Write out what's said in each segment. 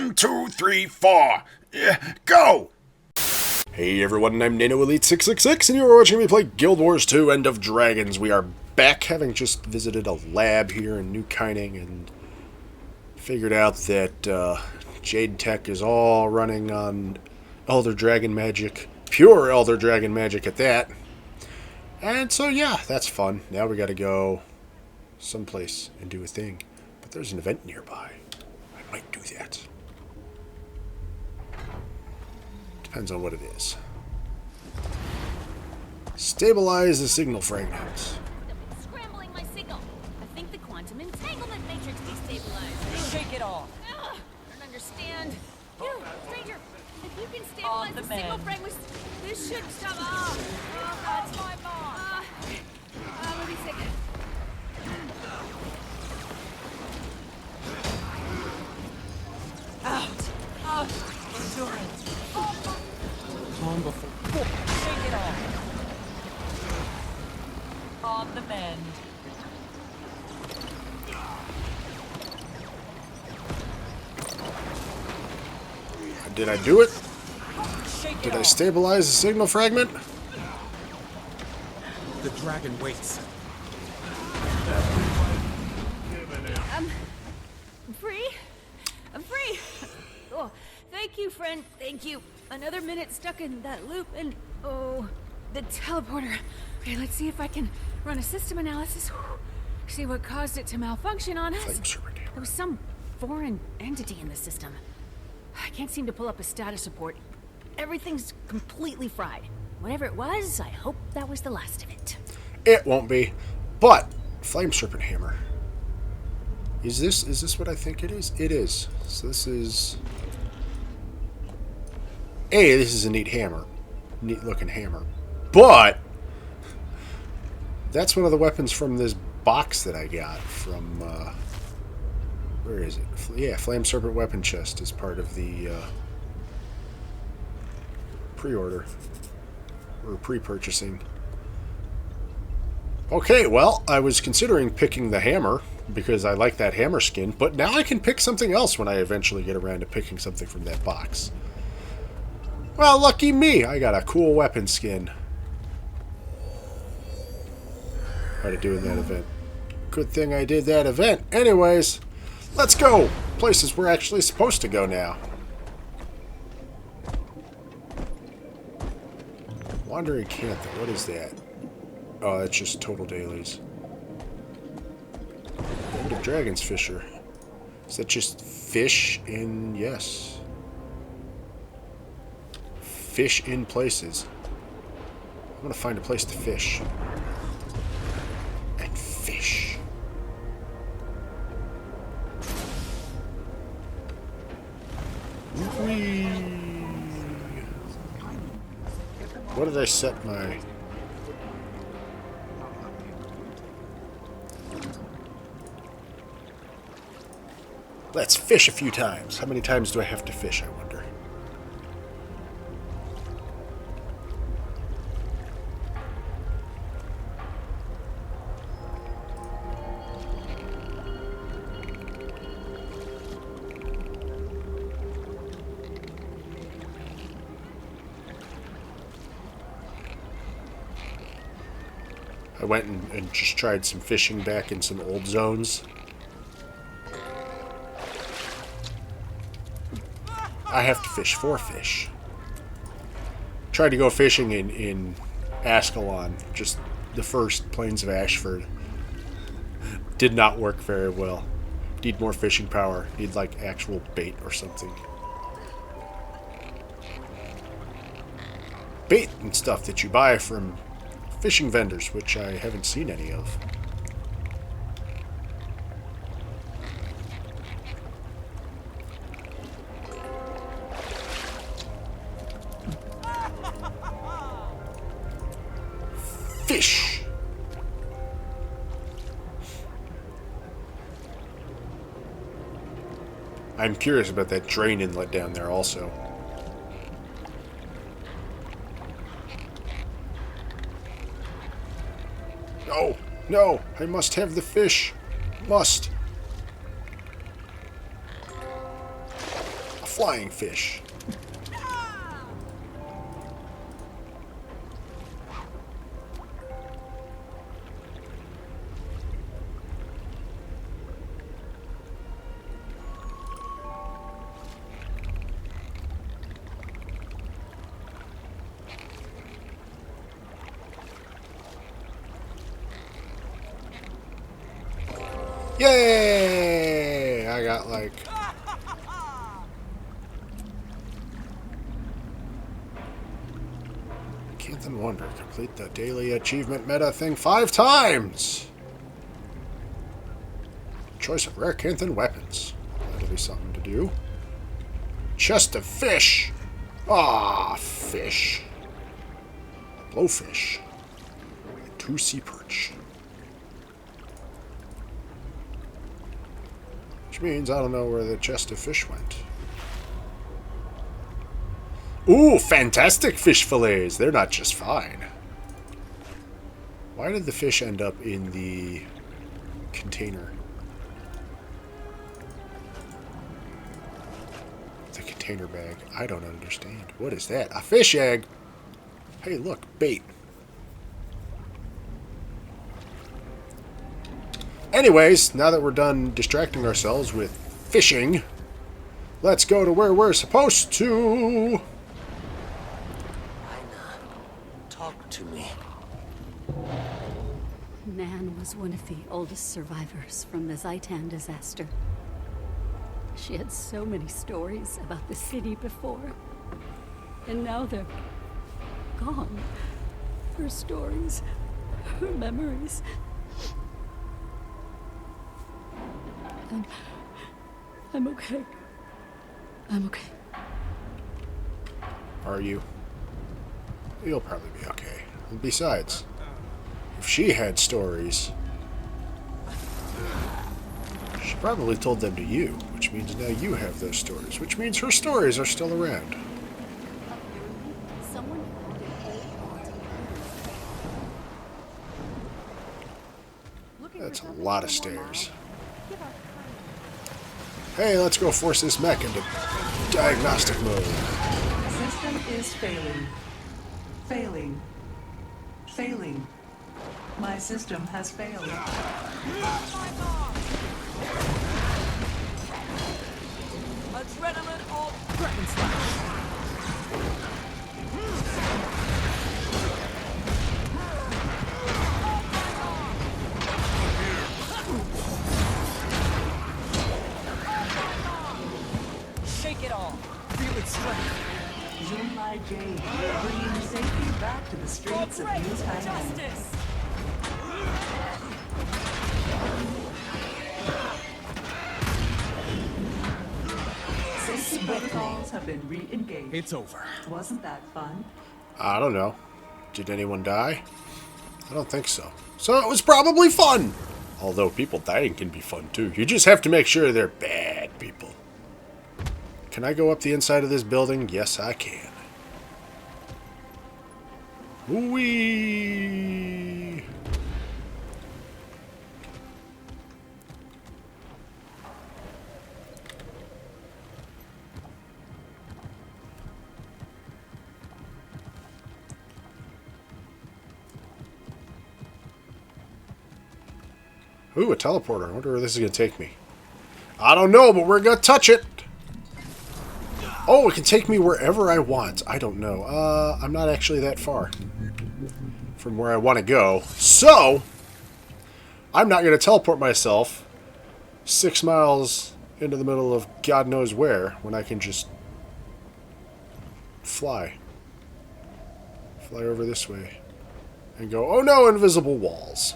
1, 2, 3, 4. Go! Hey everyone, I'm NanoElite666, and you're watching me play Guild Wars 2 End of Dragons. We are back, having just visited a lab here in New Kining, and figured out that Jade Tech is all running on Elder Dragon magic. Pure Elder Dragon magic at that. And so yeah, that's fun. Now we gotta go someplace and do a thing. But there's an event nearby. I might do that. Depends on what it is. Stabilize the signal fragments. Scrambling my signal. I think the quantum entanglement matrix destabilized. Shake it off. I don't understand. You, stranger, if you can stabilize the signal fragments, this should stop. Oh, that's my mom. Let me sick. Out. Endurance. Calm before. Shake it off. On the mend. Did I do it? Shake it Did I off. stabilize the signal fragment? The dragon waits. I'm free. I'm free. Oh, thank you, friend. Thank you. Another minute stuck in that loop and... oh, the teleporter. Okay, let's see if I can run a system analysis. See what caused it to malfunction on us. There was some foreign entity in the system. I can't seem to pull up a status report. Everything's completely fried. Whatever it was, I hope that was the last of it. It won't be. But, Flame Serpent Hammer. Is this what I think it is? It is. So this is... Hey, this is a neat hammer. Neat looking hammer. But, that's one of the weapons from this box that I got from, where is it? Yeah, Flame Serpent Weapon Chest is part of the, pre-order. Or pre-purchasing. Okay, well, I was considering picking the hammer, because I like that hammer skin, but now I can pick something else when I eventually get around to picking something from that box. Well, lucky me, I got a cool weapon skin. How to do in that event. Good thing I did that event. Anyways, let's go! Places we're actually supposed to go now. Wandering Cantha, what is that? Oh, that's just total dailies. End of Dragons Fisher. Is that just fish in... yes. Fish in places. I want to find a place to fish. And fish. Whee! What did I set my... Let's fish a few times. How many times do I have to fish, I wonder? I went and just tried some fishing back in some old zones. I have to fish 4 fish. Tried to go fishing in Ascalon, just the first Plains of Ashford. Did not work very well. Need more fishing power. Need like actual bait or something. Bait and stuff that you buy from fishing vendors, which I haven't seen any of. Fish! I'm curious about that drain inlet down there also. No! No! I must have the fish! Must! flying fish. Yay! I got like... Canthan Wonder. Complete the daily achievement meta thing 5 times! Choice of rare Canthan weapons. That'll be something to do. Chest of fish! Ah, fish. Blowfish. 2 sea perch. Which means I don't know where the chest of fish went. Ooh, fantastic fish fillets! They're not just fine. Why did the fish end up in the container? The container bag. I don't understand. What is that? A fish egg! Hey, look, bait. Anyways, now that we're done distracting ourselves with fishing, let's go to where we're supposed to. Aina, talk to me. Nan was one of the oldest survivors from the Zaitan disaster. She had so many stories about the city before, and now they're gone. Her stories, her memories. I'm okay. I'm okay. Are you? You'll probably be okay. And besides, if she had stories, she probably told them to you, which means now you have those stories, which means her stories are still around. That's a lot of stairs. Hey, let's go force this mech into diagnostic mode. System is failing. Failing. Failing. My system has failed. Adrenaline alt threaten slash. Shake it all. Feel its strength. Xunlai Jade, bringing safety back to the streets of New Thailand. Justice. Safety protocols have been re-engaged. It's over. Wasn't that fun? I don't know. Did anyone die? I don't think so. So it was probably fun! Although people dying can be fun too. You just have to make sure they're bad people. Can I go up the inside of this building? Yes, I can. Whee! Ooh, a teleporter. I wonder where this is going to take me. I don't know, but we're going to touch it. Oh, it can take me wherever I want. I don't know. I'm not actually that far from where I want to go. So, I'm not going to teleport myself 6 miles into the middle of God knows where when I can just fly. Fly over this way. And go, oh no, invisible walls.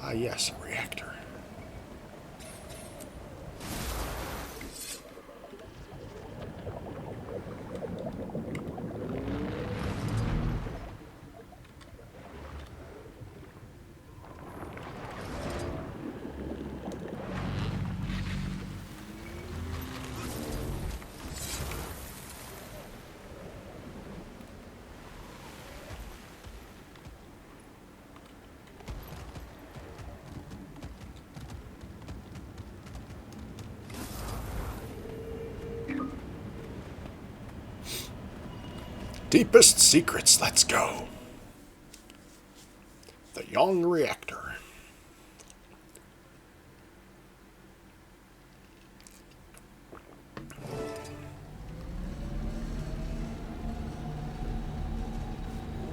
Ah, yes, a reactor. Deepest secrets, let's go. The young reactor.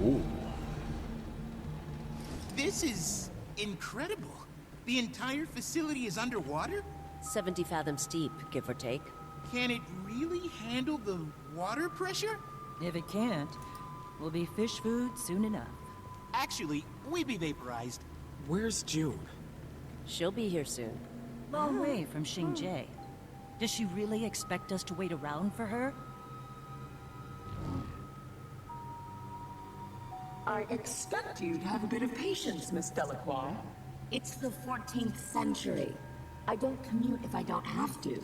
Ooh. This is incredible. The entire facility is underwater? 70 fathoms deep, give or take. Can it really handle the water pressure? If it can't, we'll be fish food soon enough. Actually, we'd be vaporized. Where's Joon? She'll be here soon. Long way from Xunlai. Does she really expect us to wait around for her? I expect you to have a bit of patience, Miss Delacroix. It's the 14th century. I don't commute if I don't have to.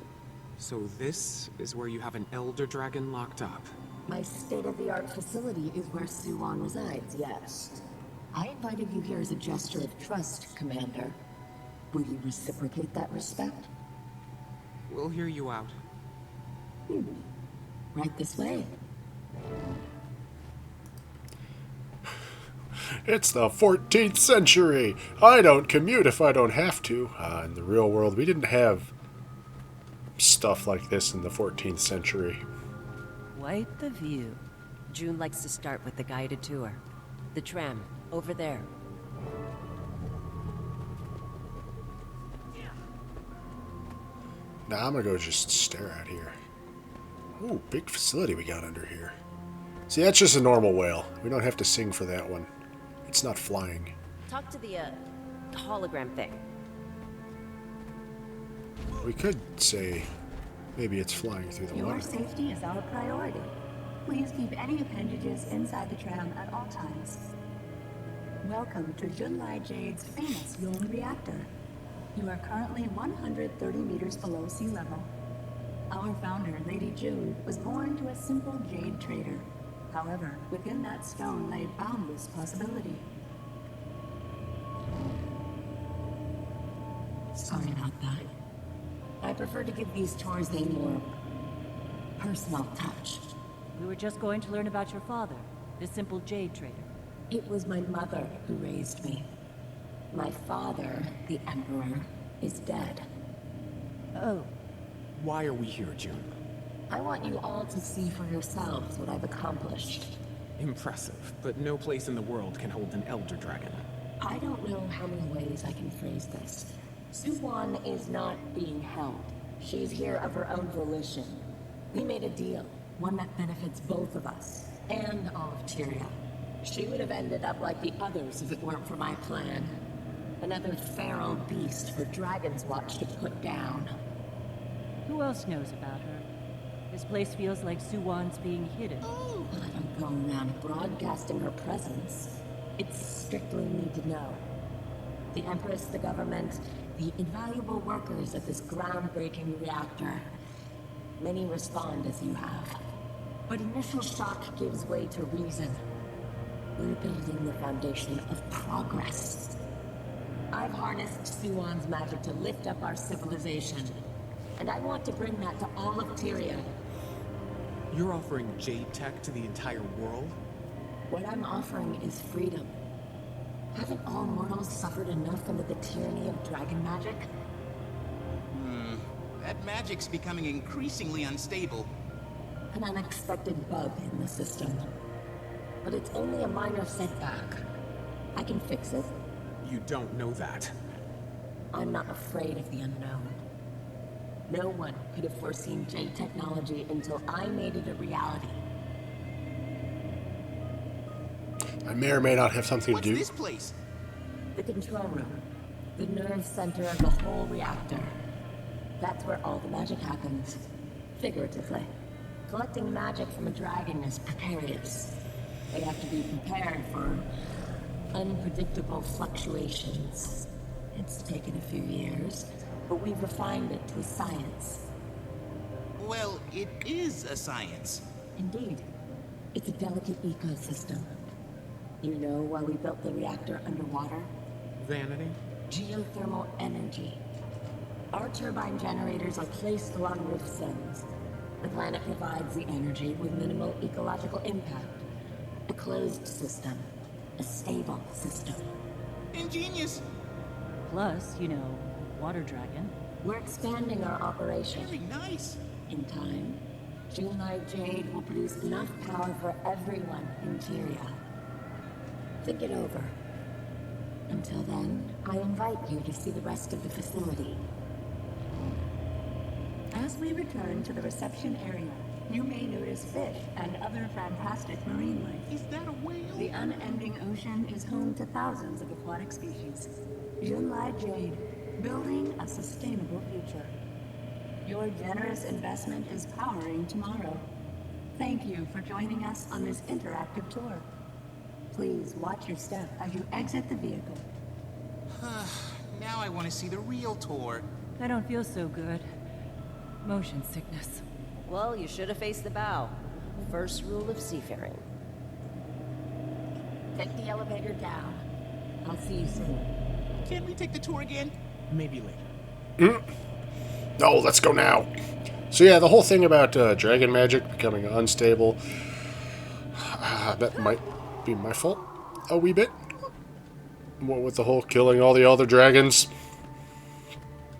So this is where you have an Elder Dragon locked up. My state-of-the-art facility is where Soo-Won resides, yes. I invited you here as a gesture of trust, Commander. Will you reciprocate that respect? We'll hear you out. Right this way. It's the 14th century. I don't commute if I don't have to. In the real world, we didn't have stuff like this in the 14th century. Quite the view. Joon likes to start with the guided tour. The tram, over there. Now I'm gonna go just stare out here. Ooh, big facility we got under here. See, that's just a normal whale. We don't have to sing for that one. It's not flying. Talk to the, hologram thing. We could say maybe it's flying through the Your water. safety is our priority. Please keep any appendages inside the tram at all times. Welcome to Xunlai Jade's famous Joon reactor. You are currently 130 meters below sea level. Our founder, Lady Joon, was born to a simple jade trader. However, within that stone lay boundless possibility. Sorry about that. I prefer to give these tours a more personal touch. We were just going to learn about your father, the simple jade trader. It was my mother who raised me. My father, the Emperor, is dead. Oh, Why are we here, Joon? I want you all to see for yourselves what I've accomplished. Impressive, but no place in the world can hold an Elder Dragon. I don't know how many ways I can phrase this. Soo-Won is not being held. She's here of her own volition. We made a deal, one that benefits both of us, and all of Tyria. She would have ended up like the others if it weren't for my plan. Another feral beast for Dragon's Watch to put down. who else knows about her? This place feels like Soo-Won's being hidden. Oh, I don't go around broadcasting her presence. It's strictly need to know. The Empress, the government, the invaluable workers of this groundbreaking reactor. Many respond as you have. But initial shock gives way to reason. We're building the foundation of progress. I've harnessed Soo-Won's magic to lift up our civilization. And I want to bring that to all of Tyria. You're offering Jade Tech to the entire world? What I'm offering is freedom. Haven't all mortals suffered enough under the tyranny of dragon magic? That magic's becoming increasingly unstable. An unexpected bug in the system. But it's only a minor setback. I can fix it. You don't know that. I'm not afraid of the unknown. No one could have foreseen Jade technology until I made it a reality. I may or may not have something What's to do. this place? The control room. The nerve center of the whole reactor. That's where all the magic happens. Figuratively. Collecting magic from a dragon is precarious. They have to be prepared for unpredictable fluctuations. It's taken a few years, but we've refined it to a science. Well, it is a science. Indeed. It's a delicate ecosystem. You know why we built the reactor underwater? Vanity? Geothermal energy. Our turbine generators are placed along roof zones. The planet provides the energy with minimal ecological impact. closed system. A stable system. Ingenious. Plus, you know, water dragon. We're expanding our operation. Very nice. In time, Xunlai Jade will produce enough power for everyone in Tyria. Think it over. Until then, I invite you to see the rest of the facility. As we return to the reception area, you may notice fish and other fantastic marine life. Is that a whale? The unending ocean is home to thousands of aquatic species. Xunlai Jade, building a sustainable future. Your generous investment is powering tomorrow. Thank you for joining us on this interactive tour. Please watch your step as you exit the vehicle. Now I want to see the real tour. I don't feel so good. Motion sickness. Well, you should have faced the bow. First rule of seafaring. Take the elevator down. I'll see you soon. Can we take the tour again? Maybe later. No, let's go now. So yeah, the whole thing about dragon magic becoming unstable, that might be my fault a wee bit. What with the whole killing all the other dragons.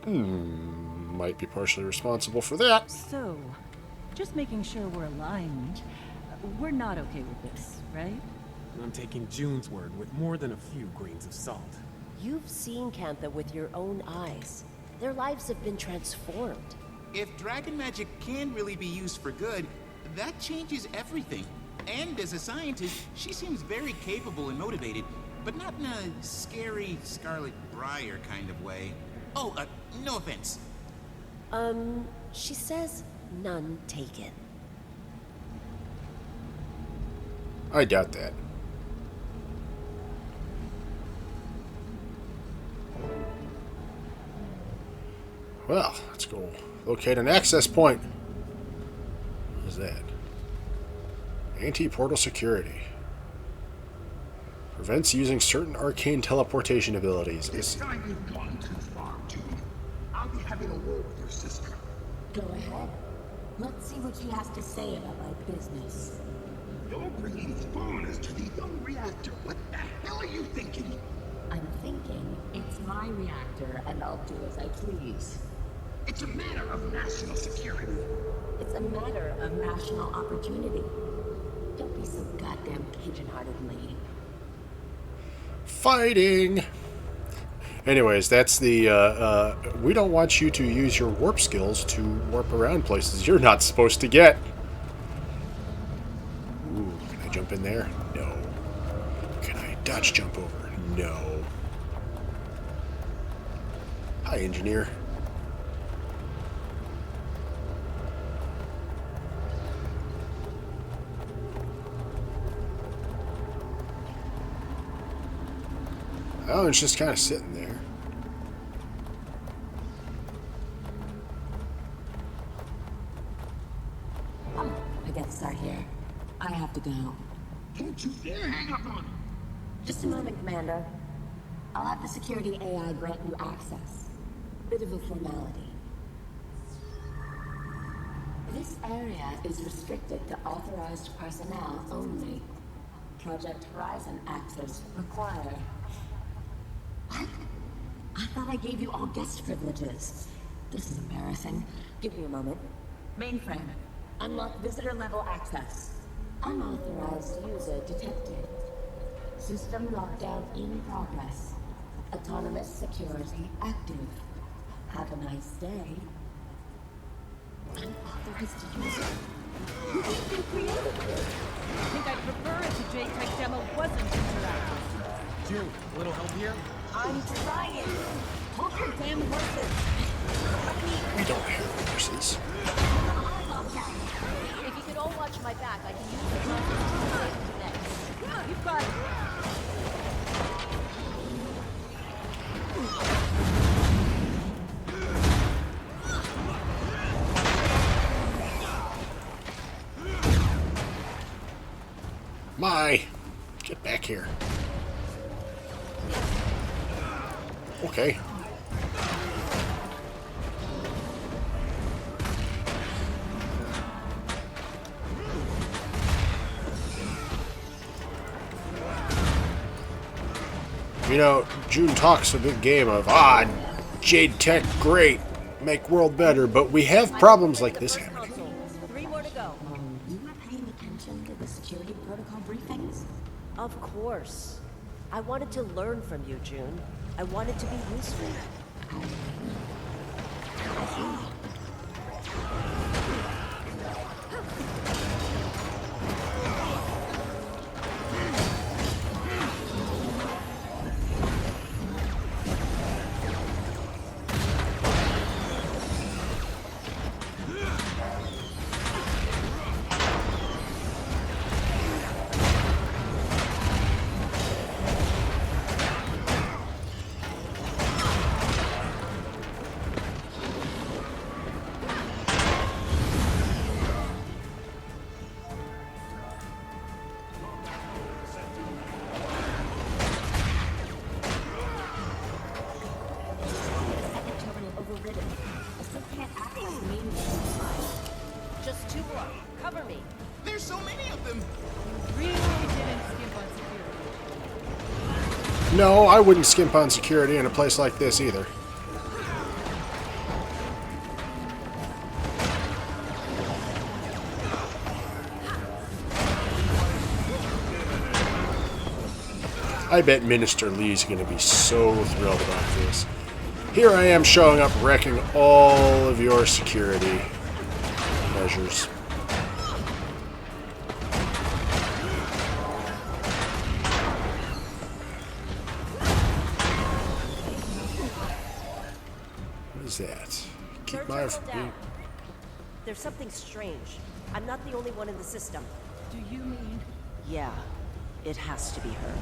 Might be partially responsible for that. So, just making sure we're aligned. We're not okay with this, right? I'm taking Joon's word with more than a few grains of salt. You've seen Kantha with your own eyes. Their lives have been transformed. If dragon magic can really be used for good, that changes everything. And as a scientist, she seems very capable and motivated, but not in a scary Scarlet Briar kind of way. Oh, no offense. She says none taken. I doubt that. Well, let's go locate an access point. What is that? Anti-portal security. Prevents using certain arcane teleportation abilities. This time you've gone too far, Joon. I'll be having a word with your sister. Go ahead. Let's see what she has to say about my business. You're bringing foreigners to the young reactor. What the hell are you thinking? I'm thinking it's my reactor, and I'll do as I please. It's a matter of national security. It's a matter of national opportunity. Don't be so goddamn pigeon-hearted, lady. Fighting! Anyways, that's the, we don't want you to use your warp skills to warp around places you're not supposed to get. Ooh, can I jump in there? No. Can I dodge jump over? No. Hi, engineer. Oh, it's just kind of sitting there. I gotta start here. I have to go. Don't you dare hang up on me! Just a moment, Commander. I'll have the security AI grant you access. Bit of a formality. This area is restricted to authorized personnel only. Project Horizon access required. What? I thought I gave you all guest privileges. This is embarrassing. Give me a moment. Mainframe. Unlock visitor level access. Unauthorized user detected. System lockdown in progress. Autonomous security active. Have a nice day. Unauthorized user. Who's been created? I think I'd prefer if the JTech demo wasn't interactive. Joon, a little help here? I'm trying. Hold your damn horses. We don't have horses. If you could all watch my back, I can use the conference to connect. Yeah, you've got it. Get back here. Okay. You know, Joon talks a big game of, Jade Tech, great, make world better, but we have problems like this happening. 3 more to go. You were paying attention to the security protocol briefings? Of course. I wanted to learn from you, Joon. I wanted to be useful. Just 2 more. Cover me. There's so many of them. Really didn't skimp on security. No, I wouldn't skimp on security in a place like this either. I bet Minister Lee's going to be so thrilled about this. Here I am showing up, wrecking all of your security measures. What is that? Keep Third my... turtle down. There's something strange. I'm not the only one in the system. Do you mean? Yeah, it has to be her.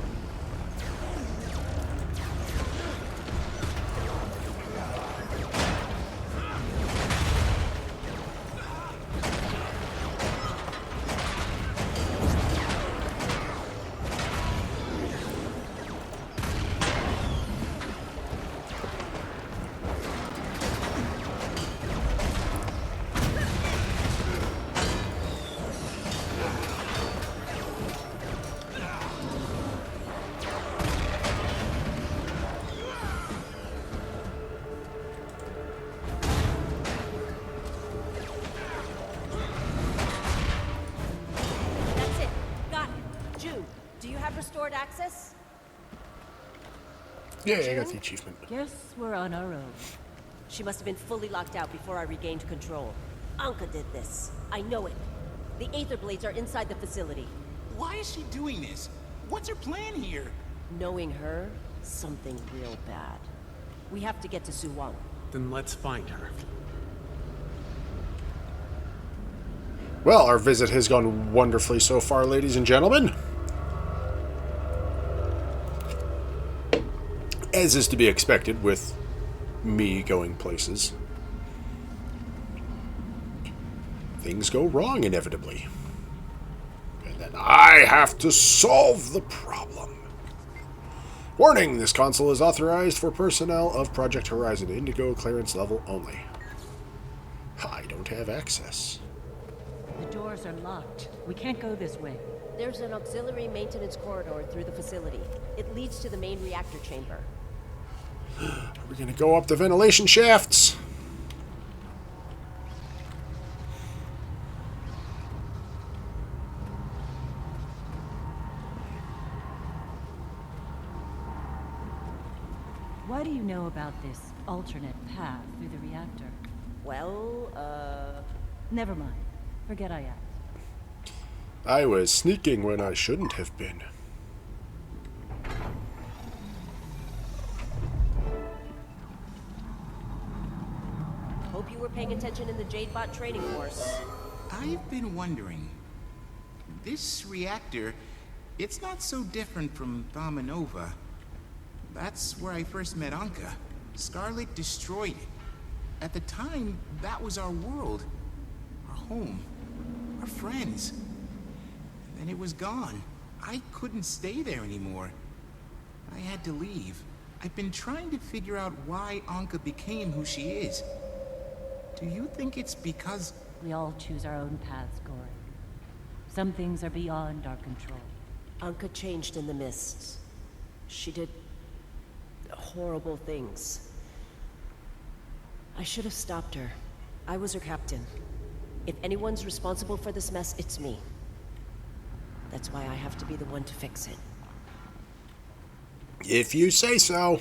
Restored access? Yeah, I got the achievement. Guess we're on our own. She must have been fully locked out before I regained control. Ankka did this. I know it. The Aetherblades are inside the facility. Why is she doing this? What's her plan here? Knowing her, something real bad. We have to get to Soo-Won. Then let's find her. Well, our visit has gone wonderfully so far, ladies and gentlemen. As is to be expected with me going places. Things go wrong inevitably. And then I have to solve the problem. Warning, this console is authorized for personnel of Project Horizon Indigo clearance level only. I don't have access. The doors are locked. We can't go this way. There's an auxiliary maintenance corridor through the facility. It leads to the main reactor chamber. Are we going to go up the ventilation shafts? Why do you know about this alternate path through the reactor? Well, Never mind. Forget I asked. I was sneaking when I shouldn't have been. hope you were paying attention in the Jadebot training course. I've been wondering. This reactor, it's not so different from Thamanova. That's where I first met Ankka. Scarlet destroyed it. At the time, that was our world. Our home. Our friends. Then it was gone. I couldn't stay there anymore. I had to leave. I've been trying to figure out why Ankka became who she is. Do you think it's because... We all choose our own paths, Gory. Some things are beyond our control. Ankka changed in the mists. She did horrible things. I should have stopped her. I was her captain. If anyone's responsible for this mess, it's me. That's why I have to be the one to fix it. If you say so.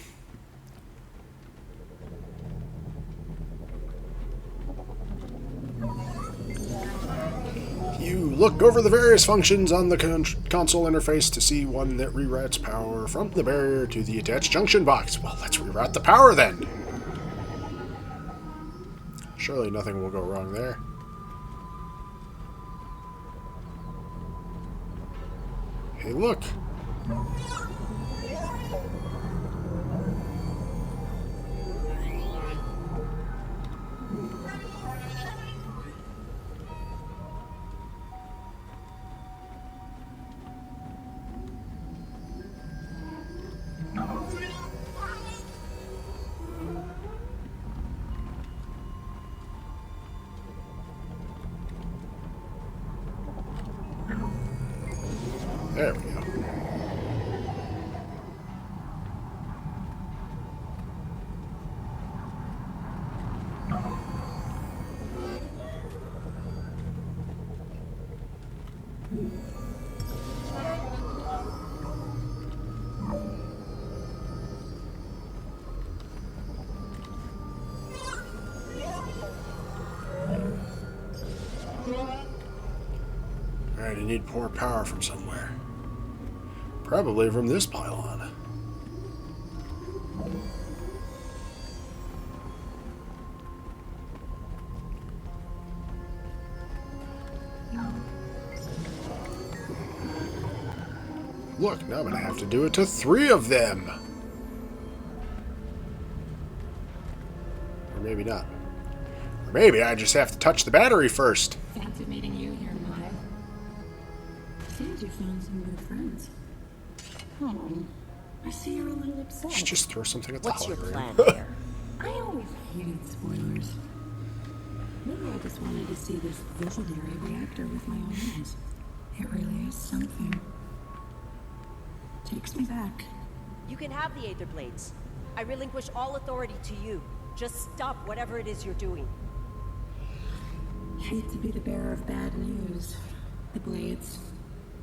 You look over the various functions on the console interface to see one that reroutes power from the barrier to the attached junction box. Well, let's reroute the power then. Surely nothing will go wrong there. Hey, look. There we go. Alright, I need more power from somewhere. Probably from this pylon. Look, now I'm going to have to do it to 3 of them. Or maybe not. Or maybe I just have to touch the battery first. Fancy meeting you here, Maya. Seems you found some good friends. Oh, I see you're a little upset. Should just throw something at the What's your hologram. plan here? I always hated spoilers. Maybe I just wanted to see this visionary reactor with my own eyes. It really is something. Takes me back. You can have the Aetherblades. I relinquish all authority to you. Just stop whatever it is you're doing. Hate to be the bearer of bad news. The blades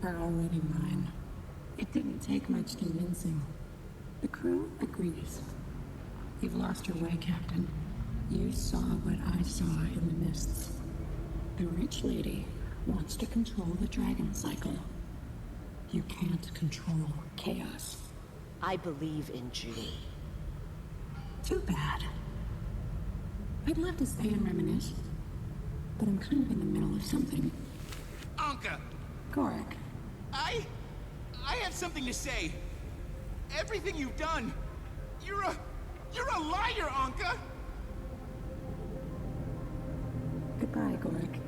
are already mine. It didn't take much convincing. The crew agrees. You've lost your way, Captain. You saw what I saw in the mists. The rich lady wants to control the dragon cycle. You can't control chaos. I believe in Joon. Too bad. I'd love to stay and reminisce, but I'm kind of in the middle of something. Ankka! Gorik. I have something to say. Everything you've done, you're a liar, Ankka! Goodbye, Gorik.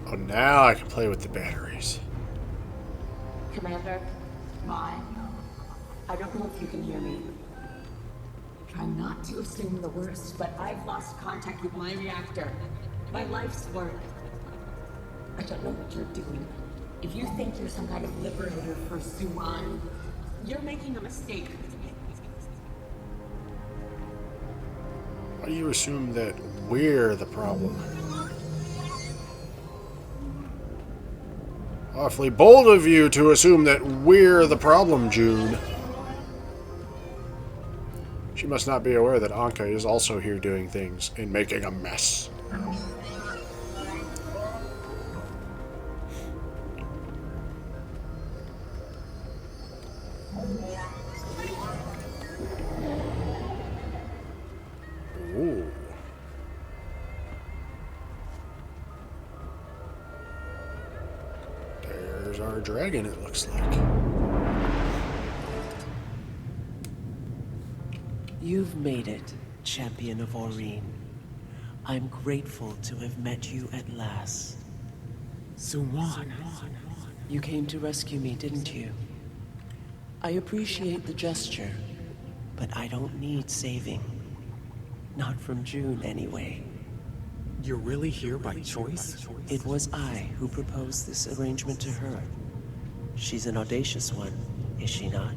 Oh, now I can play with the batteries. Commander, I don't know if you can hear me. Try not to assume the worst, but I've lost contact with my reactor. My life's work. I don't know what you're doing. If you think you're some kind of liberator for Soo-Won, you're making a mistake. Why do you assume that we're the problem? Awfully bold of you to assume that we're the problem, Joon. She must not be aware that Ankka is also here doing things and making a mess. Ooh. There's our dragon, it looks like. You've made it, champion of Aurine. I'm grateful to have met you at last. Soo-Won. You came to rescue me, didn't you? I appreciate the gesture, but I don't need saving. Not from Joon, anyway. You're really here by choice? It was I who proposed this arrangement to her. She's an audacious one, is she not?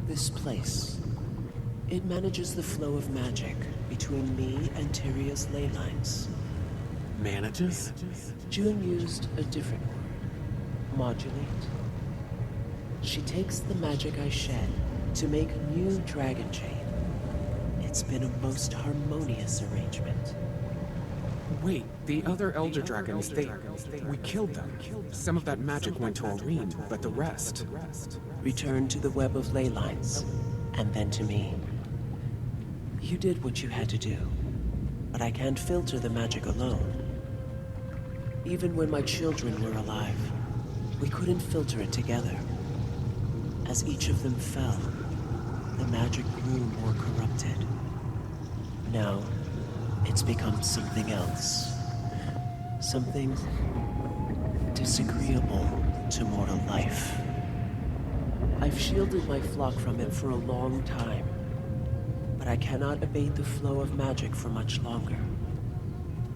This place. It manages the flow of magic between me and Tyria's ley lines. Manages? Joon used a different word. Modulate. She takes the magic I shed to make new Dragon Jade. It's been a most harmonious arrangement. Wait, the other Elder Dragons, we killed them. Some of that magic went to Awry, but the rest... Returned to the web of ley lines, and then to me. You did what you had to do, but I can't filter the magic alone. Even when my children were alive, we couldn't filter it together. As each of them fell, the magic grew more corrupted. Now, it's become something else. Something disagreeable to mortal life. I've shielded my flock from it for a long time, but I cannot abate the flow of magic for much longer.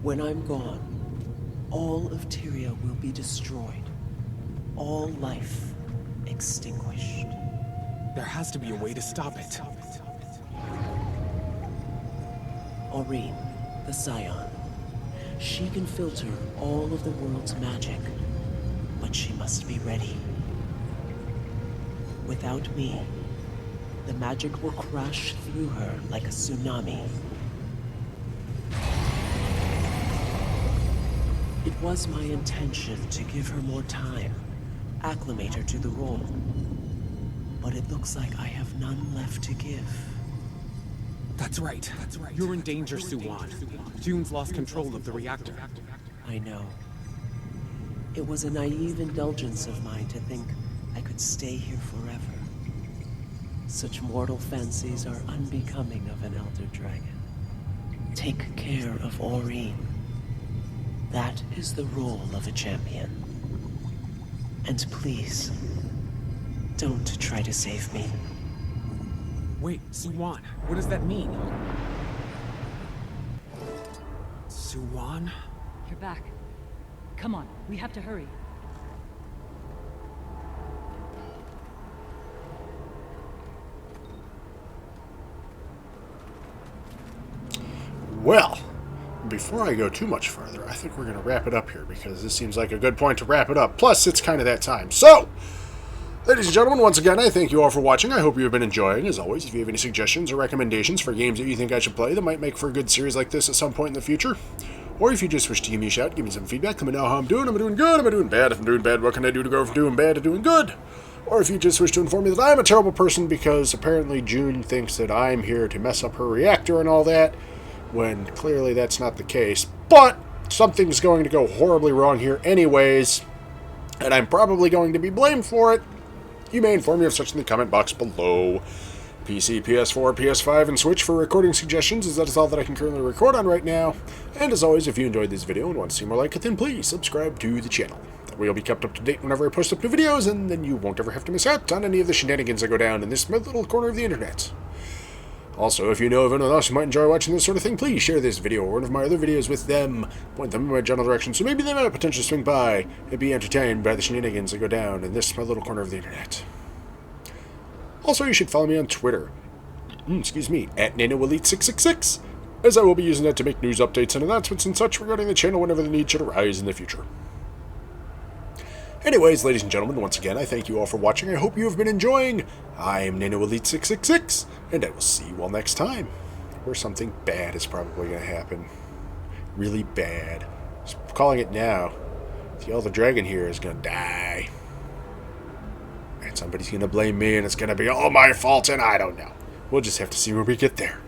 When I'm gone, all of Tyria will be destroyed. All life extinguished. There has to be a way to stop it. Awry, the Scion. She can filter all of the world's magic, but she must be ready. Without me, the magic will crash through her like a tsunami. It was my intention to give her more time, acclimate her to the role. But it looks like I have none left to give. That's right. You're in danger, Soo-Won. Joon's lost control of the reactor. I know. It was a naive indulgence of mine to think I could stay here forever. Such mortal fancies are unbecoming of an Elder Dragon. Take care of Awry. That is the role of a champion. And please, don't try to save me. Wait, Soo-Won, what does that mean? Soo-Won? You're back. Come on, we have to hurry. Well, before I go too much further, I think we're going to wrap it up here because this seems like a good point to wrap it up. Plus, it's kind of that time. So, ladies and gentlemen, once again, I thank you all for watching. I hope you have been enjoying. As always, if you have any suggestions or recommendations for games that you think I should play that might make for a good series like this at some point in the future, or if you just wish to give me a shout, give me some feedback, let me know how I'm doing. Am I doing good? Am I doing bad? If I'm doing bad, what can I do to go from doing bad to doing good? Or if you just wish to inform me that I'm a terrible person because apparently Joon thinks that I'm here to mess up her reactor and all that, when clearly that's not the case. But something's going to go horribly wrong here anyways, and I'm probably going to be blamed for it. You may inform me of such in the comment box below. PC, PS4, PS5, and Switch for recording suggestions, as that is all that I can currently record on right now. And as always, if you enjoyed this video and want to see more like it, then please subscribe to the channel. That way you'll be kept up to date whenever I post up new videos, and then you won't ever have to miss out on any of the shenanigans that go down in this little corner of the internet. Also, if you know of anyone else who might enjoy watching this sort of thing, please share this video or one of my other videos with them. Point them in my general direction, so maybe they might potentially swing by and be entertained by the shenanigans that go down in this my little corner of the internet. Also, you should follow me on Twitter, at NanoElite666, as I will be using that to make news updates and announcements and such regarding the channel whenever the need should arise in the future. Anyways, ladies and gentlemen, once again, I thank you all for watching. I hope you have been enjoying. I'm NanoElite666, and I will see you all next time, where something bad is probably going to happen. Really bad. Just calling it now. The Elder Dragon here is going to die. And somebody's going to blame me, and it's going to be all my fault, and I don't know. We'll just have to see when we get there.